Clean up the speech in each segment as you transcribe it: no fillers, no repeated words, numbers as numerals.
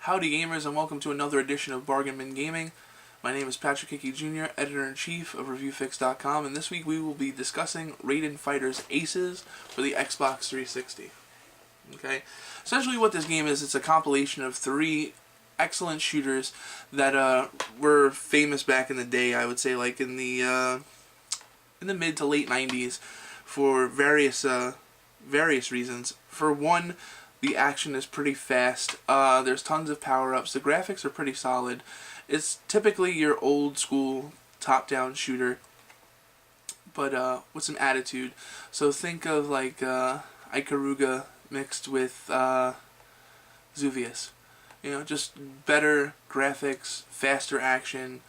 Howdy gamers, and welcome to another edition of Bargain Bin Gaming. My name is Patrick Hickey Jr., Editor-in-Chief of ReviewFix.com, and this week we will be discussing Raiden Fighter's Aces for the Xbox 360. Okay, essentially what this game is, it's a compilation of three excellent shooters that were famous back in the day, I would say, like in the mid to late 90s, for various reasons. For one, the action is pretty fast. There's tons of power-ups. The graphics are pretty solid. It's typically your old school top-down shooter, but with some attitude. So think of like Ikaruga mixed with Zuvius. You know, just better graphics, faster action,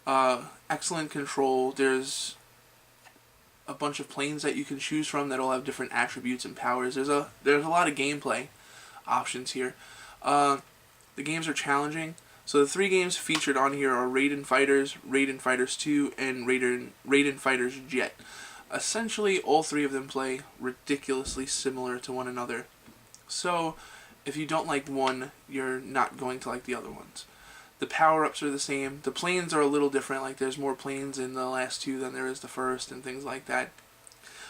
excellent control. There's a bunch of planes that you can choose from that all have different attributes and powers. There's a lot of gameplay options here. The games are challenging. So the three games featured on here are Raiden Fighters, Raiden Fighters 2, and Raiden Fighters Jet. Essentially, all three of them play ridiculously similar to one another. So if you don't like one, you're not going to like the other ones. The power-ups are the same. The planes are a little different. Like, there's more planes in the last two than there is the first, and things like that.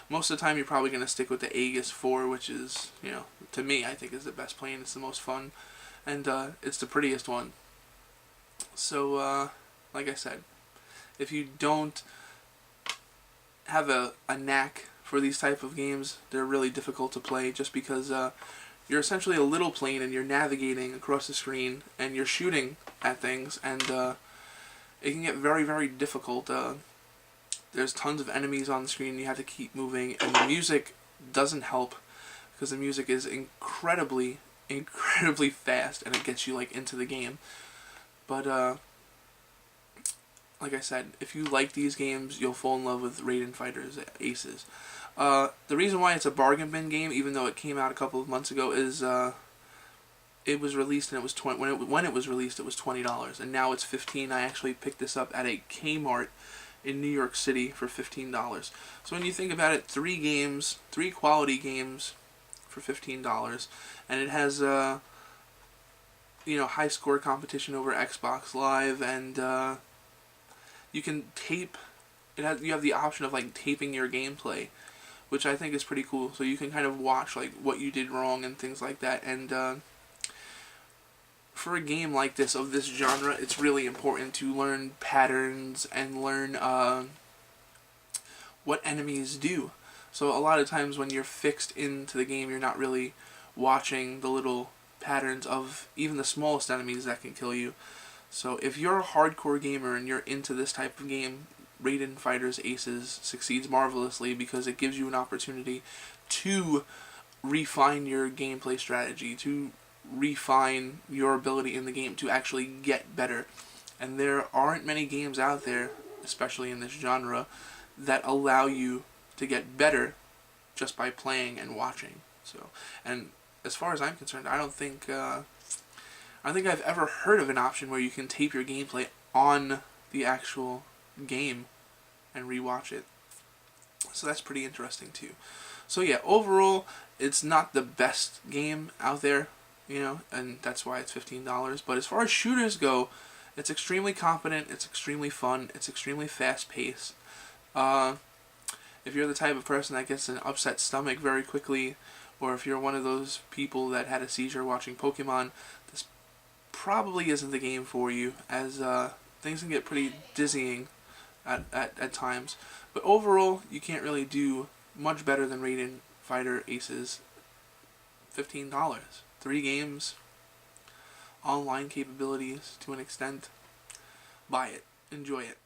Most of the time, you're probably going to stick with the Aegis 4, which is, you know, to me, I think is the best plane. It's the most fun, and it's the prettiest one. So, like I said, if you don't have a knack for these type of games, they're really difficult to play, just because you're essentially a little plane and you're navigating across the screen and you're shooting at things, and it can get very, very difficult. There's tons of enemies on the screen, you have to keep moving, and the music doesn't help, because the music is incredibly fast, and it gets you like into the game. But like I said, if you like these games, you'll fall in love with Raiden Fighters Aces. The reason why it's a bargain bin game, even though it came out a couple of months ago, is it was released and it was when it was released it was $20, and now it's $15. I actually picked this up at a Kmart in New York City for $15. So when you think about it, three quality games for $15, and it has you know, high score competition over Xbox Live, and you can tape. You have the option of like taping your gameplay, which I think is pretty cool. So you can kind of watch like what you did wrong and things like that. And for a game like this, of this genre, it's really important to learn patterns and learn what enemies do. So a lot of times when you're fixed into the game, you're not really watching the little patterns of even the smallest enemies that can kill you. So if you're a hardcore gamer and you're into this type of game, Raiden Fighters Aces succeeds marvelously, because it gives you an opportunity to refine your gameplay strategy, to refine your ability in the game, to actually get better. And there aren't many games out there, especially in this genre, that allow you to get better just by playing and watching. So, and as far as I'm concerned, I don't think I've ever heard of an option where you can tape your gameplay on the actual game and rewatch it. So that's pretty interesting too. So yeah, overall, it's not the best game out there, you know, and that's why it's $15. But as far as shooters go, it's extremely competent, it's extremely fun, it's extremely fast-paced. If you're the type of person that gets an upset stomach very quickly, or if you're one of those people that had a seizure watching Pokemon, this probably isn't the game for you, as things can get pretty dizzying at times. But overall, you can't really do much better than Raiden Fighter Aces. $15. 3 games, online capabilities to an extent. Buy it. Enjoy it.